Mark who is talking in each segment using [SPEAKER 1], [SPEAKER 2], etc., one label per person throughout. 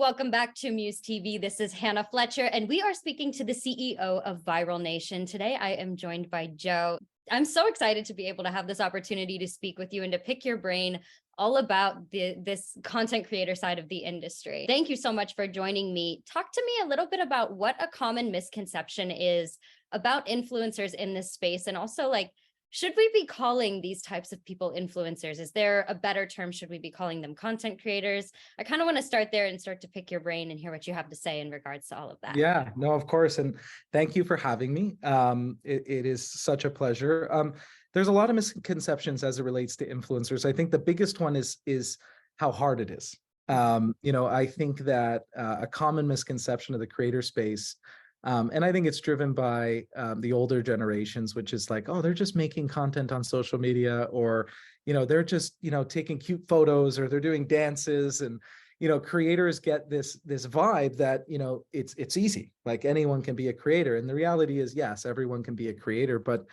[SPEAKER 1] welcome back to Muse TV. This is Hannah Fletcher, and we are speaking to the CEO of Viral Nation. Today, I am joined by Joe. I'm so excited to be able to have this opportunity to speak with you and to pick your brain all about this content creator side of the industry. Thank you so much for joining me. Talk to me a little bit about what a common misconception is about influencers in this space, and also, like, should we be calling these types of people influencers? Is there a better term? Should we be calling them content creators? I kind of want to start there and start to pick your brain and hear what you have to say in regards to all of that.
[SPEAKER 2] Yeah, no, of course. And thank you for having me. It is such a pleasure. There's a lot of misconceptions as it relates to influencers. I think the biggest one is how hard it is. I think that a common misconception of the creator space, and I think it's driven by the older generations, which is like, oh, they're just making content on social media, or, they're just, taking cute photos, or they're doing dances. And, creators get this vibe that, it's easy, like anyone can be a creator. And the reality is, yes, everyone can be a creator, but,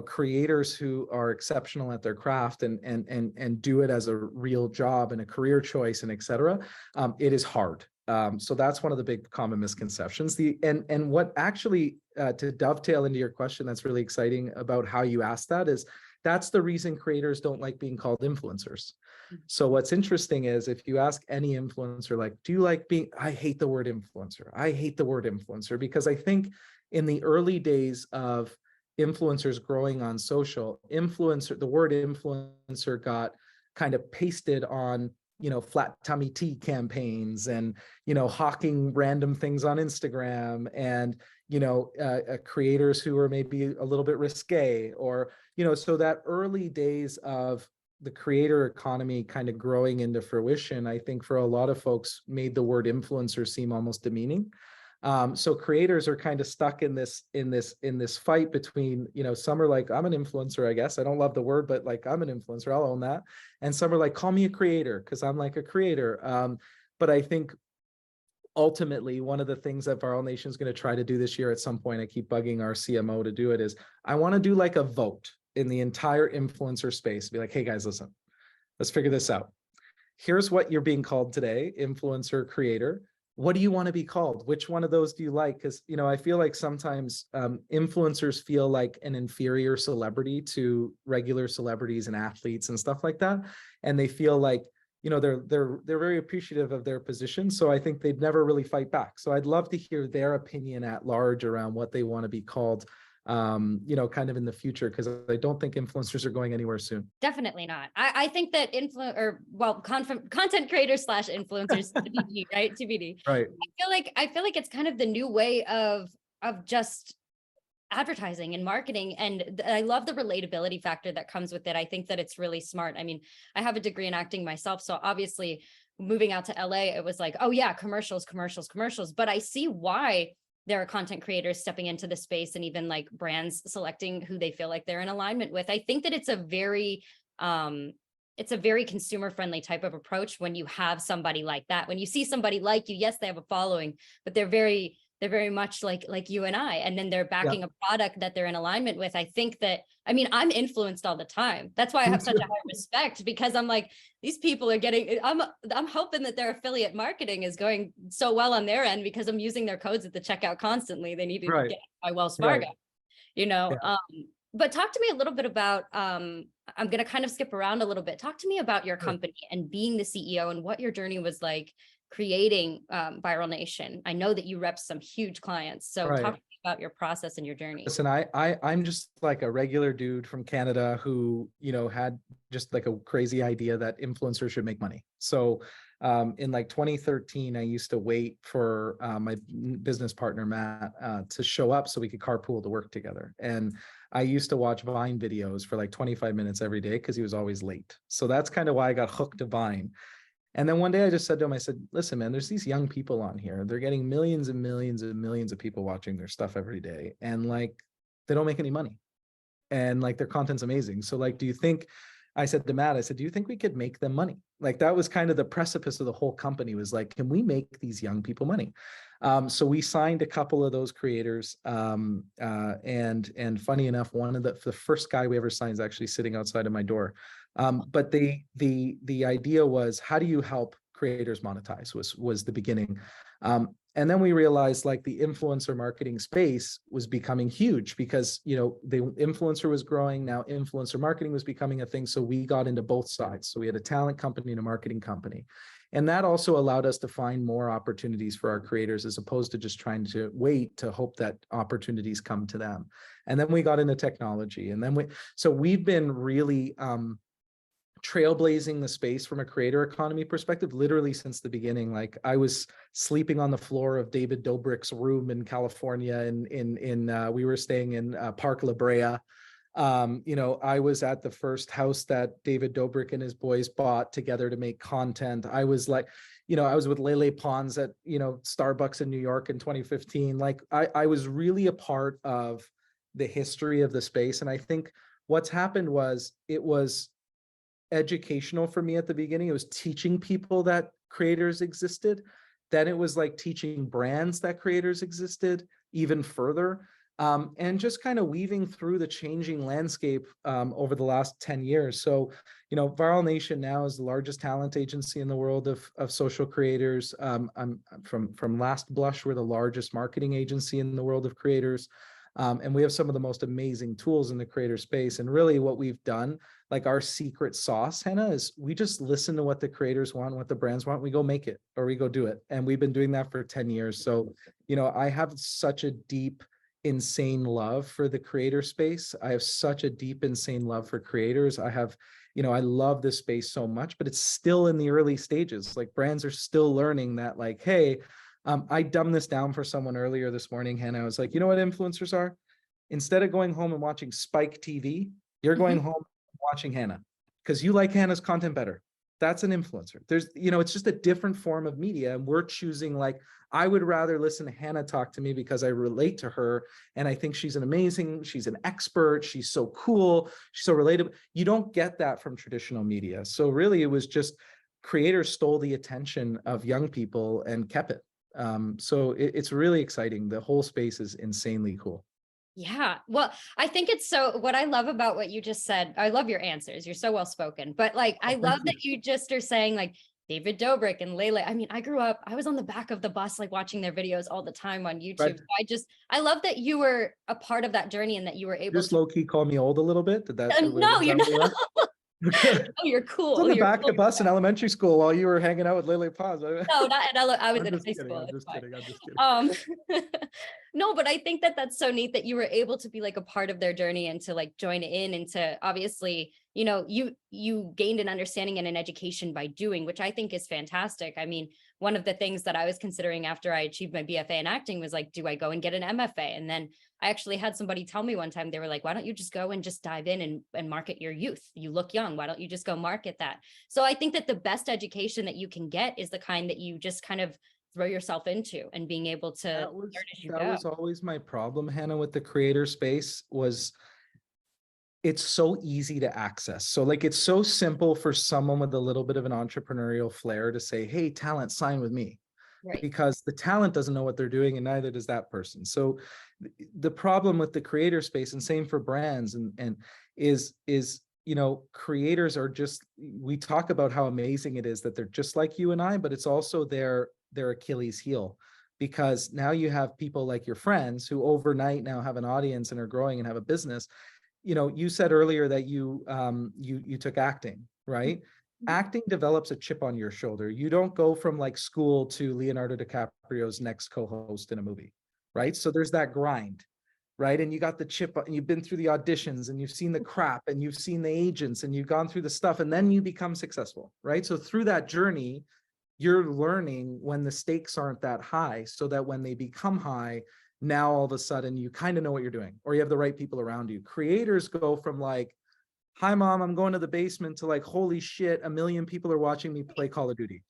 [SPEAKER 2] creators who are exceptional at their craft and do it as a real job and a career choice and et cetera, it is hard. So that's one of the big common misconceptions. And what actually, to dovetail into your question, that's really exciting about how you asked that, is that's the reason creators don't like being called influencers. So what's interesting is, if you ask any influencer, like, do you like being, I hate the word influencer. I hate the word influencer, because I think in the early days of influencers growing on social, the word influencer got kind of pasted on flat tummy tea campaigns, and, hawking random things on Instagram, and, creators who are maybe a little bit risque, or, so that early days of the creator economy kind of growing into fruition, I think for a lot of folks made the word influencer seem almost demeaning. So creators are kind of stuck in this fight between, some are like, I'm an influencer, I guess. I don't love the word, but like, I'm an influencer, I'll own that. And some are like, call me a creator, because I'm like a creator. But I think ultimately, one of the things that Viral Nation is going to try to do this year at some point, I keep bugging our CMO to do it, is I want to do like a vote in the entire influencer space. Be like, hey guys, listen, let's figure this out. Here's what you're being called today: influencer, creator. What do you want to be called? Which one of those do you like? Because, I feel like sometimes influencers feel like an inferior celebrity to regular celebrities and athletes and stuff like that. And they feel like, they're very appreciative of their position. So I think they'd never really fight back. So I'd love to hear their opinion at large around what they want to be called, kind of in the future, because I don't think influencers are going anywhere soon.
[SPEAKER 1] Definitely not. I think that content creators / influencers, TBD, right? TBD.
[SPEAKER 2] Right.
[SPEAKER 1] I feel like it's kind of the new way of just advertising and marketing. And I love the relatability factor that comes with it. I think that it's really smart. I mean, I have a degree in acting myself, so obviously moving out to LA, it was like, oh yeah, commercials. But I see why there are content creators stepping into the space, and even like brands selecting who they feel like they're in alignment with. I think that it's a very consumer friendly type of approach when you have somebody like that. When you see somebody like you, yes, they have a following, but they're very much like you and I, and then they're backing a product that they're in alignment with. I think that, I mean, I'm influenced all the time. That's why I have such a high respect, because I'm like, these people are getting, I'm hoping that their affiliate marketing is going so well on their end, because I'm using their codes at the checkout constantly. They need to get by Wells Fargo, But talk to me a little bit about, I'm going to kind of skip around a little bit. Talk to me about your company and being the CEO, and what your journey was like creating Viral Nation. I know that you rep some huge clients, so talk to me about your process and your journey.
[SPEAKER 2] Listen, I'm just like a regular dude from Canada who, had just like a crazy idea that influencers should make money. So in like 2013, I used to wait for my business partner, Matt, to show up so we could carpool to work together. And I used to watch Vine videos for like 25 minutes every day, because he was always late. So that's kind of why I got hooked to Vine. And then one day I just said to him, I said, listen, man, there's these young people on here. They're getting millions and millions and millions of people watching their stuff every day. And like, they don't make any money. And like, their content's amazing. So like, I said to Matt, do you think we could make them money? Like, that was kind of the precipice of the whole company, was like, can we make these young people money? So we signed a couple of those creators. And funny enough, one of the first guy we ever signed is actually sitting outside of my door. But the idea was, how do you help creators monetize was the beginning. And then we realized like the influencer marketing space was becoming huge because, you know, the influencer was growing. Now influencer marketing was becoming a thing. So we got into both sides. So we had a talent company and a marketing company. And that also allowed us to find more opportunities for our creators as opposed to just trying to wait to hope that opportunities come to them. And then we got into technology. And then we've been really trailblazing the space from a creator economy perspective, literally since the beginning. Like I was sleeping on the floor of David Dobrik's room in California, we were staying in Park La Brea. You know, I was at the first house that David Dobrik and his boys bought together to make content. I was like, you know, I was with Lele Pons at, you know, Starbucks in New York in 2015. Like I was really a part of the history of the space. And I think what's happened was it was educational for me at the beginning. It was teaching people that creators existed. Then it was like teaching brands that creators existed even further. And just kind of weaving through the changing landscape over the last 10 years. So, you know, Viral Nation now is the largest talent agency in the world of social creators. I'm from Last Blush, we're the largest marketing agency in the world of creators. And we have some of the most amazing tools in the creator space. And really what we've done, like our secret sauce, Hannah, is we just listen to what the creators want, what the brands want, we go make it or we go do it. And we've been doing that for 10 years. So, you know, I have such a deep, insane love for the creator space. I have such a deep, insane love for creators. I have, you know, I love this space so much, but it's still in the early stages. Like brands are still learning that like, hey, I dumbed this down for someone earlier this morning, Hannah. I was like, you know what influencers are? Instead of going home and watching Spike TV, you're going home and watching Hannah because you like Hannah's content better. That's an influencer. There's, you know, it's just a different form of media. And we're choosing, like, I would rather listen to Hannah talk to me because I relate to her. And I think she's she's an expert. She's so cool. She's so relatable. You don't get that from traditional media. So really it was just creators stole the attention of young people and kept it. So it's really exciting. The whole space is insanely cool.
[SPEAKER 1] Yeah. Well, I think it's so, what I love about what you just said, I love your answers. You're so well spoken, but like, I love that you just are saying like David Dobrik and Lele. I mean, I grew up, I was on the back of the bus, like watching their videos all the time on YouTube.
[SPEAKER 2] Right.
[SPEAKER 1] So I love that you were a part of that journey and that you were able
[SPEAKER 2] just
[SPEAKER 1] to.
[SPEAKER 2] low key call me old a little bit. Did that?
[SPEAKER 1] No, you're not. Oh, you're cool.
[SPEAKER 2] I was on the
[SPEAKER 1] You're
[SPEAKER 2] back of the bus in elementary school while you were hanging out with Lele Paz.
[SPEAKER 1] No, not I was
[SPEAKER 2] I'm
[SPEAKER 1] in
[SPEAKER 2] just
[SPEAKER 1] high
[SPEAKER 2] kidding.
[SPEAKER 1] school.
[SPEAKER 2] I'm just kidding. I'm just kidding.
[SPEAKER 1] No, but I think that that's so neat that you were able to be like a part of their journey and to like join in and to obviously, you know, you gained an understanding and an education by doing, which I think is fantastic. I mean, one of the things that I was considering after I achieved my BFA in acting was like, do I go and get an MFA? And then I actually had somebody tell me one time, they were like, why don't you just go and just dive in and market your youth? You look young. Why don't you just go market that? So I think that the best education that you can get is the kind that you just kind of throw yourself into and being able to learn as you go.
[SPEAKER 2] That was always my problem, Hannah, with the creator space was it's so easy to access. So like, it's so simple for someone with a little bit of an entrepreneurial flair to say, hey, talent, sign with me.
[SPEAKER 1] Right.
[SPEAKER 2] Because the talent doesn't know what they're doing and neither does that person. So the problem with the creator space, and same for brands, and is, you know, creators are just, we talk about how amazing it is that they're just like you and I, but it's also their Achilles heel, because now you have people like your friends who overnight now have an audience and are growing and have a business. You know, you said earlier that you took acting, right? Acting develops a chip on your shoulder. You don't go from like school to Leonardo DiCaprio's next co-host in a movie, right? So there's that grind, right? And you got the chip and you've been through the auditions and you've seen the crap and you've seen the agents and you've gone through the stuff and then you become successful, right? So through that journey, you're learning when the stakes aren't that high so that when they become high, now all of a sudden you kind of know what you're doing or you have the right people around you. Creators go from like, hi mom, I'm going to the basement, to like, holy shit, 1 million people are watching me play Call of Duty.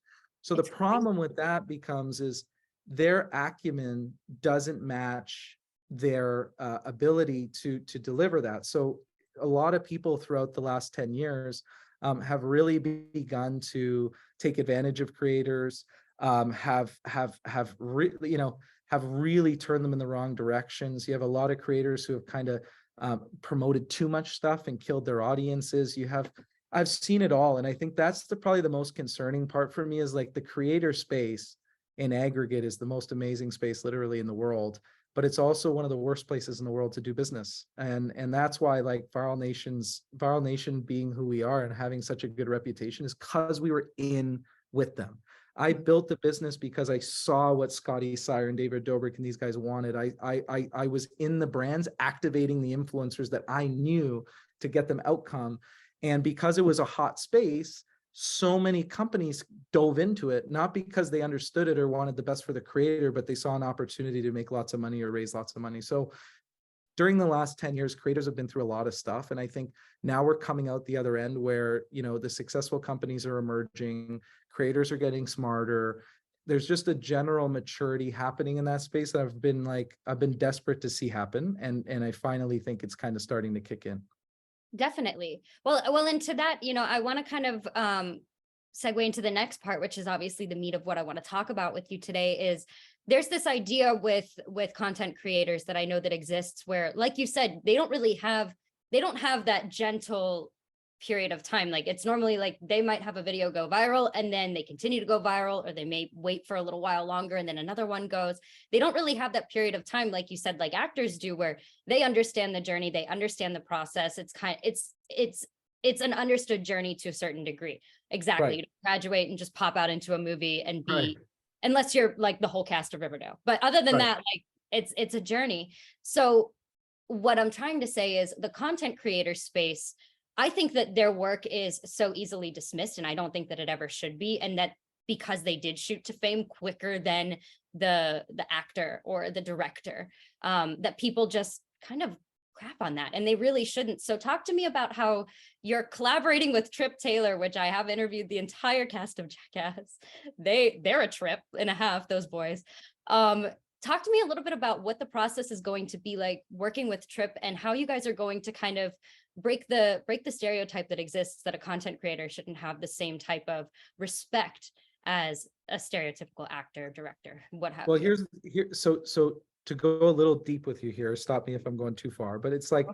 [SPEAKER 2] So the problem with that becomes is their acumen doesn't match their ability to deliver that. So a lot of people throughout the last 10 years have really begun to take advantage of creators, have really turned them in the wrong directions. You have a lot of creators who have kind of promoted too much stuff and killed their audiences. You have, I've seen it all. And I think that's probably the most concerning part for me, is like the creator space in aggregate is the most amazing space literally in the world, but it's also one of the worst places in the world to do business. And that's why, like, Viral Nation being who we are and having such a good reputation is because we were in with them. I built the business because I saw what Scotty Sire and David Dobrik and these guys wanted. I was in the brands, activating the influencers that I knew to get them outcome. And because it was a hot space, so many companies dove into it, not because they understood it or wanted the best for the creator, but they saw an opportunity to make lots of money or raise lots of money. So during the last 10 years, creators have been through a lot of stuff. And I think now we're coming out the other end where, you know, the successful companies are emerging, creators are getting smarter. There's just a general maturity happening in that space that I've been desperate to see happen. And I finally think it's kind of starting to kick in.
[SPEAKER 1] Definitely. Well, into that, I want to kind of segue into the next part, which is obviously the meat of what I want to talk about with you today. Is there's this idea with content creators that I know that exists where, like you said, they don't have that gentle period of time. Like, it's normally like they might have a video go viral and then they continue to go viral, or they may wait for a little while longer and then another one goes. They don't really have that period of time, like you said, like actors do, where they understand the journey, they understand the process. It's an understood journey to a certain degree. Exactly.
[SPEAKER 2] Right.
[SPEAKER 1] You don't graduate and just pop out into a movie and be,
[SPEAKER 2] Right.
[SPEAKER 1] unless you're like the whole cast of Riverdale. But other than
[SPEAKER 2] Right.
[SPEAKER 1] that, like it's a journey. So what I'm trying to say is the content creator space, I think that their work is so easily dismissed, and I don't think that it ever should be. And that because they did shoot to fame quicker than the actor or the director, that people just kind of crap on that, and they really shouldn't. So talk to me about how you're collaborating with Trip Taylor, which I have interviewed the entire cast of Jackass. They're a trip and a half, those boys. Talk to me a little bit about what the process is going to be like working with Trip, and how you guys are going to kind of break the stereotype that exists that a content creator shouldn't have the same type of respect as a stereotypical actor, director, what have
[SPEAKER 2] Well,
[SPEAKER 1] you.
[SPEAKER 2] so to go a little deep with you here, stop me if I'm going too far, but it's like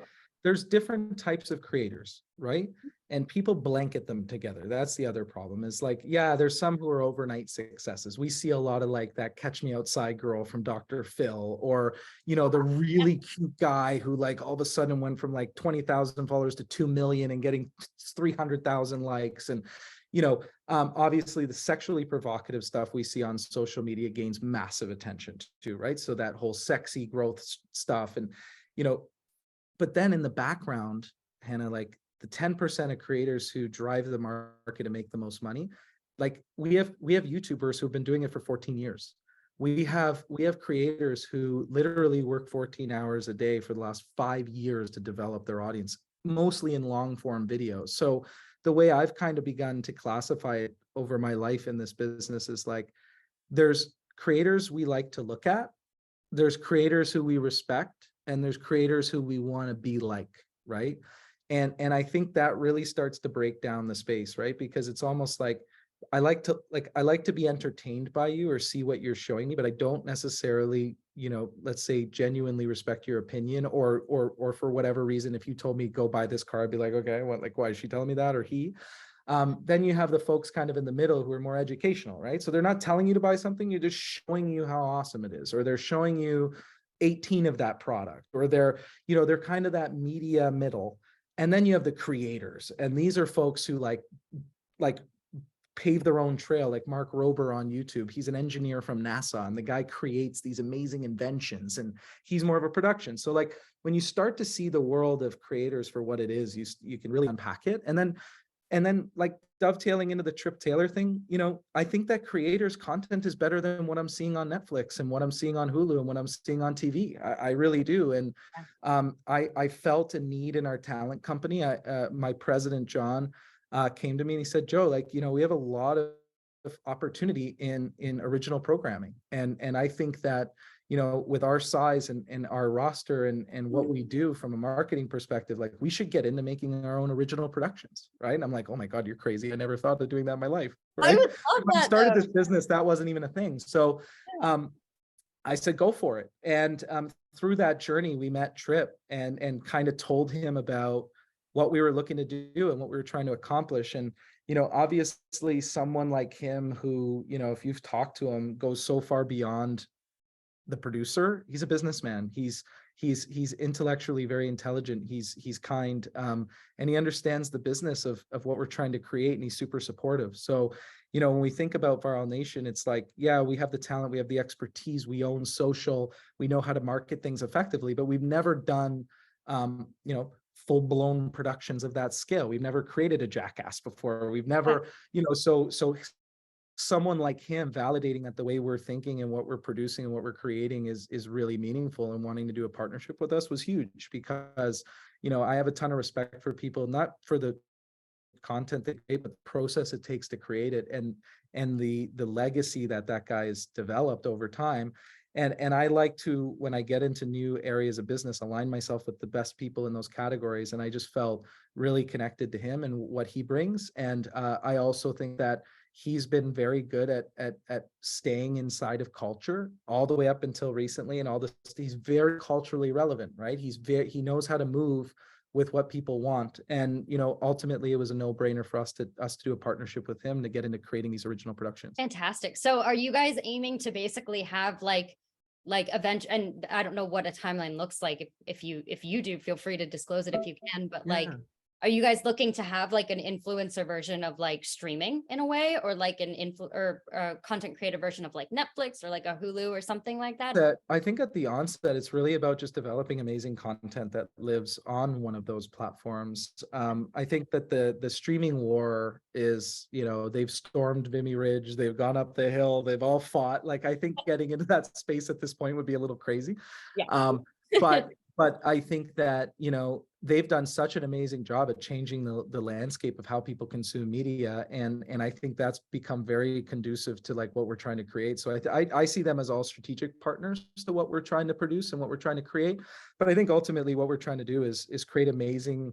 [SPEAKER 2] there's different types of creators, right? And people blanket them together. That's the other problem, is like, yeah, there's some who are overnight successes. We see a lot of like that Catch Me Outside girl from Dr. Phil, or, you know, the really cute guy who like all of a sudden went from like 20,000 followers to 2 million and getting 300,000 likes. And, you know, obviously the sexually provocative stuff we see on social media gains massive attention too, right? So that whole sexy growth stuff. And, you know, but then in the background, Hannah, like the 10% of creators who drive the market and make the most money, like we have YouTubers who've been doing it for 14 years. We have creators who literally work 14 hours a day for the last 5 years to develop their audience, mostly in long form videos. So the way I've kind of begun to classify it over my life in this business is like, there's creators we like to look at, there's creators who we respect, and there's creators who we want to be like, right? And I think that really starts to break down the space, right? Because it's almost like I like to be entertained by you or see what you're showing me, but I don't necessarily, you know, let's say genuinely respect your opinion, or for whatever reason, if you told me go buy this car, I'd be like, okay, what, like, why is she telling me that, or he? Then you have the folks kind of in the middle who are more educational, right? So they're not telling you to buy something, you're just showing you how awesome it is, or they're showing you 18 of that product, or they're, you know, they're kind of that media middle. And then you have the creators, and these are folks who like pave their own trail, like Mark Rober on YouTube. He's an engineer from NASA, and the guy creates these amazing inventions, and he's more of a production. So like when you start to see the world of creators for what it is, you can really unpack it. And then like dovetailing into the Trip Taylor thing, you know, I think that creators' content is better than what I'm seeing on Netflix and what I'm seeing on Hulu and what I'm seeing on TV. I really do. And I felt a need in our talent company. My president, John, came to me and he said, Joe, like, you know, we have a lot of opportunity in original programming. And I think that, you know, with our size and our roster and what we do from a marketing perspective, like we should get into making our own original productions, right? And I'm like, oh my God, you're crazy. I never thought of doing that in my life, right?
[SPEAKER 1] I would love
[SPEAKER 2] When I
[SPEAKER 1] that
[SPEAKER 2] started
[SPEAKER 1] though.
[SPEAKER 2] this business, that wasn't even a thing. So I said, go for it. And through that journey, we met Trip and kind of told him about what we were looking to do and what we were trying to accomplish. And, obviously someone like him who, if you've talked to him, goes so far beyond the producer. He's a businessman. He's intellectually very intelligent. He's kind, and he understands the business of what we're trying to create, and he's super supportive. So, when we think about Viral Nation, it's like, yeah, we have the talent, we have the expertise, we own social, we know how to market things effectively, but we've never done, full-blown productions of that scale. We've never created a Jackass before. We've never, so someone like him validating that the way we're thinking and what we're producing and what we're creating is really meaningful, and wanting to do a partnership with us was huge, because I have a ton of respect for people, not for the content they create, but the process it takes to create it, and the legacy that guy has developed over time. And I like to, when I get into new areas of business, align myself with the best people in those categories. And I just felt really connected to him and what he brings. And I also think that he's been very good at staying inside of culture all the way up until recently, and all this. He's very culturally relevant, right? He knows how to move with what people want. And, ultimately it was a no-brainer for us to do a partnership with him to get into creating these original productions.
[SPEAKER 1] Fantastic. So are you guys aiming to basically have like event, and I don't know what a timeline looks like. If you do, feel free to disclose it if you can, but like,
[SPEAKER 2] Yeah.
[SPEAKER 1] are you guys looking to have like an influencer version of like streaming in a way, or like a content creator version of like Netflix or like a Hulu or something like that?
[SPEAKER 2] That I think at the onset, it's really about just developing amazing content that lives on one of those platforms. I think that the streaming war is, they've stormed Vimy Ridge, they've gone up the hill, they've all fought. Like, I think getting into that space at this point would be a little crazy.
[SPEAKER 1] Yeah.
[SPEAKER 2] But I think that, they've done such an amazing job at changing the landscape of how people consume media. And I think that's become very conducive to like what we're trying to create. So I see them as all strategic partners to what we're trying to produce and what we're trying to create. But I think ultimately what we're trying to do is create amazing,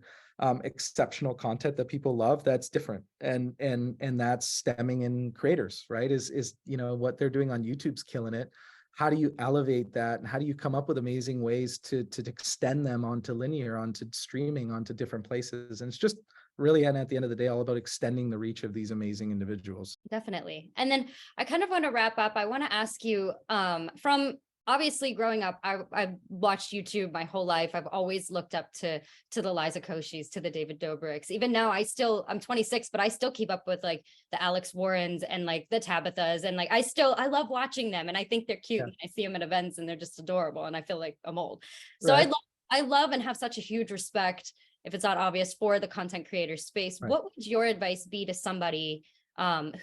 [SPEAKER 2] exceptional content that people love, that's different. And that's stemming in creators, right? Is what they're doing on YouTube's killing it. How do you elevate that, and how do you come up with amazing ways to extend them onto linear, onto streaming, onto different places? And it's just really, and at the end of the day, all about extending the reach of these amazing individuals.
[SPEAKER 1] Definitely. And then I kind of want to wrap up. I want to ask you, from obviously growing up, I've watched YouTube my whole life. I've always looked up to the Liza Koshis, to the David Dobrik's. Even now, I'm 26, but I still keep up with like the Alex Warrens and like the Tabithas. And like, I love watching them, and I think they're cute.
[SPEAKER 2] Yeah.
[SPEAKER 1] And I see them at events and they're just adorable. And I feel like I'm old. So
[SPEAKER 2] Right.
[SPEAKER 1] I love and have such a huge respect, if it's not obvious, for the content creator space.
[SPEAKER 2] Right.
[SPEAKER 1] What would your advice be to somebody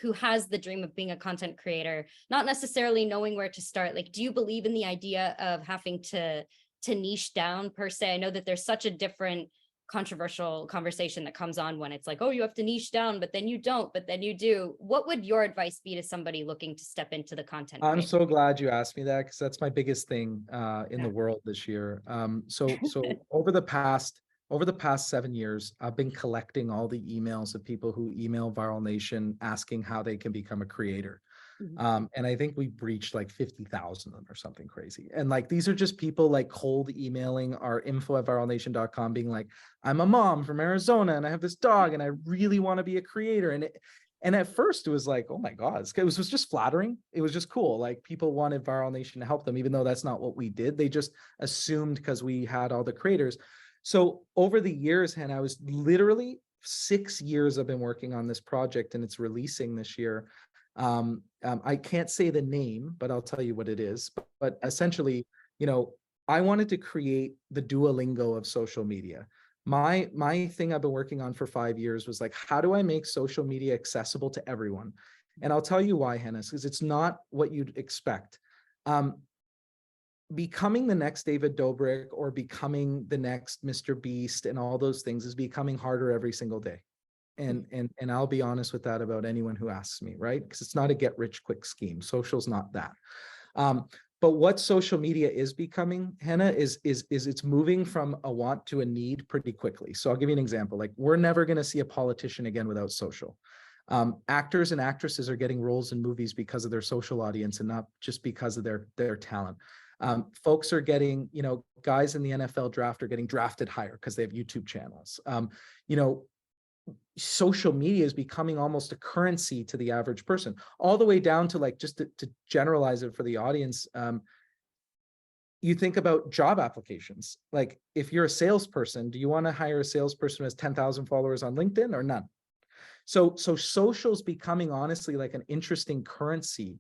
[SPEAKER 1] who has the dream of being a content creator, not necessarily knowing where to start? Like, do you believe in the idea of having to niche down per se? I know that there's such a different controversial conversation that comes on when it's like, oh, you have to niche down, but then you don't, but then you do. What would your advice be to somebody looking to step into the content?
[SPEAKER 2] I'm so glad you asked me that, because that's my biggest thing in the world this year. So over the past 7 years, I've been collecting all the emails of people who email Viral Nation asking how they can become a creator. And I think we breached like 50,000 of them or something crazy. And like, these are just people like cold emailing our info@viralnation.com being like, I'm a mom from Arizona and I have this dog and I really want to be a creator. And at first it was like, oh my God, it was just flattering. It was just cool. Like, people wanted Viral Nation to help them, even though that's not what we did. They just assumed because we had all the creators. So over the years, Hannah, I was literally 6 years I've been working on this project, and it's releasing this year. I can't say the name, but I'll tell you what it is. But essentially, I wanted to create the Duolingo of social media. My thing I've been working on for 5 years was like, how do I make social media accessible to everyone? And I'll tell you why, Hennis, because it's not what you'd expect. Becoming the next David Dobrik or becoming the next Mr. Beast and all those things is becoming harder every single day. And I'll be honest with that about anyone who asks me, right? Because it's not a get rich quick scheme. Social's not that. But what social media is becoming, Hannah, is it's moving from a want to a need pretty quickly. So I'll give you an example. Like, we're never going to see a politician again without social. Actors and actresses are getting roles in movies because of their social audience and not just because of their talent. Folks are getting, guys in the NFL draft are getting drafted higher because they have YouTube channels. Social media is becoming almost a currency to the average person, all the way down to like, just to generalize it for the audience. You think about job applications. Like if you're a salesperson, do you want to hire a salesperson who has 10,000 followers on LinkedIn or none? So social's becoming honestly like an interesting currency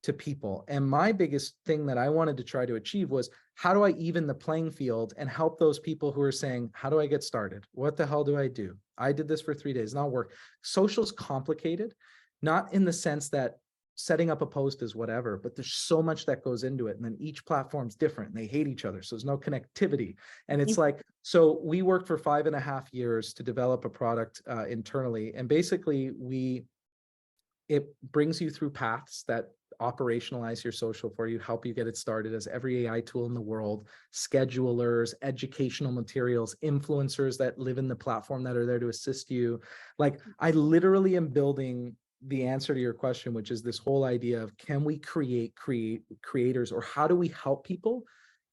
[SPEAKER 2] to people. And my biggest thing that I wanted to try to achieve was, how do I even the playing field and help those people who are saying, how do I get started? What the hell do I do? I did this for 3 days, not work. Social's complicated, not in the sense that setting up a post is whatever, but there's so much that goes into it. And then each platform's different and they hate each other. So there's no connectivity. And it's like, so we worked for 5.5 years to develop a product internally. And basically it brings you through paths that operationalize your social for you, help you get it started, as every AI tool in the world, schedulers, educational materials, influencers that live in the platform that are there to assist you. Like I literally am building the answer to your question, which is this whole idea of, can we create creators, or how do we help people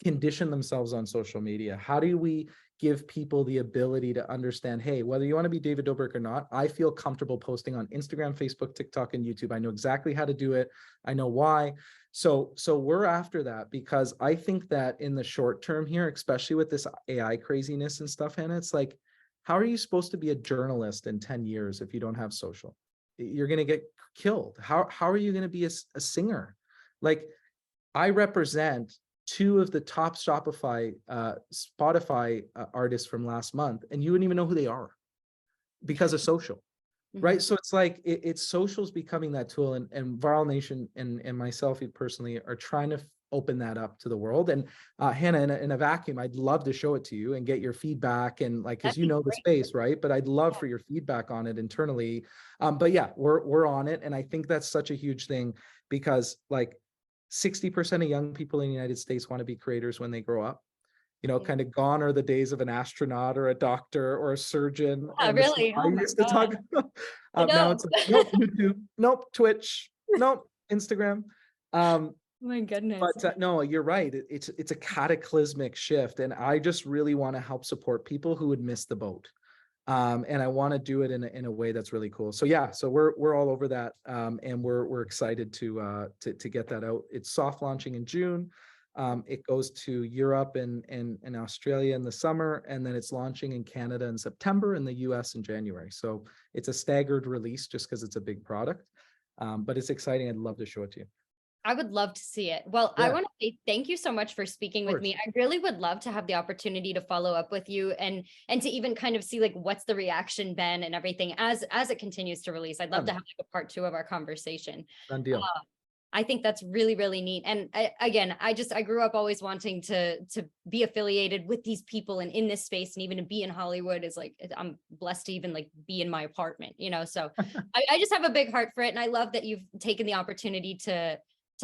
[SPEAKER 2] condition themselves on social media? How do we give people the ability to understand, hey, whether you want to be David Dobrik or not, I feel comfortable posting on Instagram, Facebook, TikTok, and YouTube. I know exactly how to do it. I know why. So we're after that, because I think that in the short term here, especially with this AI craziness and stuff, Hannah, it's like, how are you supposed to be a journalist in 10 years if you don't have social? You're going to get killed. How are you going to be a singer? Like, I represent 2 of the top Spotify artists from last month, and you wouldn't even know who they are because of social, right? So it's like, it's social's becoming that tool, and Viral Nation and myself personally are trying to open that up to the world. And Hannah, in a vacuum, I'd love to show it to you and get your feedback, and like, because you know the space, right? But I'd love for your feedback on it internally. But yeah, we're on it, and I think that's such a huge thing, because like 60% of young people in the United States want to be creators when they grow up. Kind of gone are the days of an astronaut or a doctor or a surgeon. And
[SPEAKER 1] Really?
[SPEAKER 2] I used to talk. Now it's like, nope, YouTube, nope, Twitch, nope, Instagram.
[SPEAKER 1] My goodness.
[SPEAKER 2] But no, you're right. It's a cataclysmic shift, and I just really want to help support people who would miss the boat. And I want to do it in a way that's really cool. So yeah, so we're all over that, and we're excited to get that out. It's soft launching in June. It goes to Europe and Australia in the summer, and then it's launching in Canada in September, and the US in January. So it's a staggered release just because it's a big product, but it's exciting. I'd love to show it to you.
[SPEAKER 1] I would love to see it. Well, I want to say thank you so much for speaking with me. I really would love to have the opportunity to follow up with you and to even kind of see like what's the reaction been and everything as it continues to release. I'd love to have like a part 2 of our conversation.
[SPEAKER 2] Done deal.
[SPEAKER 1] I think that's really, really neat. And I grew up always wanting to be affiliated with these people and in this space, and even to be in Hollywood is like, I'm blessed to even like be in my apartment, so I just have a big heart for it. And I love that you've taken the opportunity to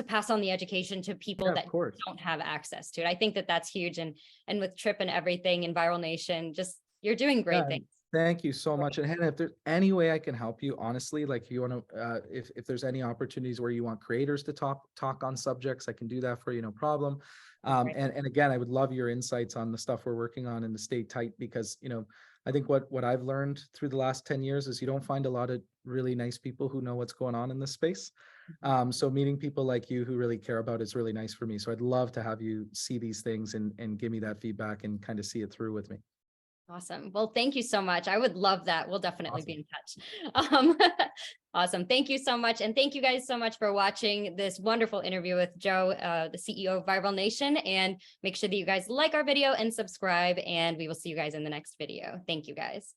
[SPEAKER 1] pass on the education to people that don't have access to it. I think that that's huge. And with Trip and everything and Viral Nation, just, you're doing great things.
[SPEAKER 2] Thank you so much. And Hannah, if there's any way I can help you, honestly, like if you want to, if there's any opportunities where you want creators to talk on subjects, I can do that for you, no problem. And again, I would love your insights on the stuff we're working on and to stay tight, because, I think what I've learned through the last 10 years is you don't find a lot of really nice people who know what's going on in this space. So meeting people like you who really care about it is really nice for me. So I'd love to have you see these things and give me that feedback and kind of see it through with me.
[SPEAKER 1] Awesome. Well, thank you so much. I would love that. We'll definitely be in touch. Awesome. Thank you so much. And thank you guys so much for watching this wonderful interview with Joe, the CEO of Viral Nation. And make sure that you guys like our video and subscribe, and we will see you guys in the next video. Thank you guys.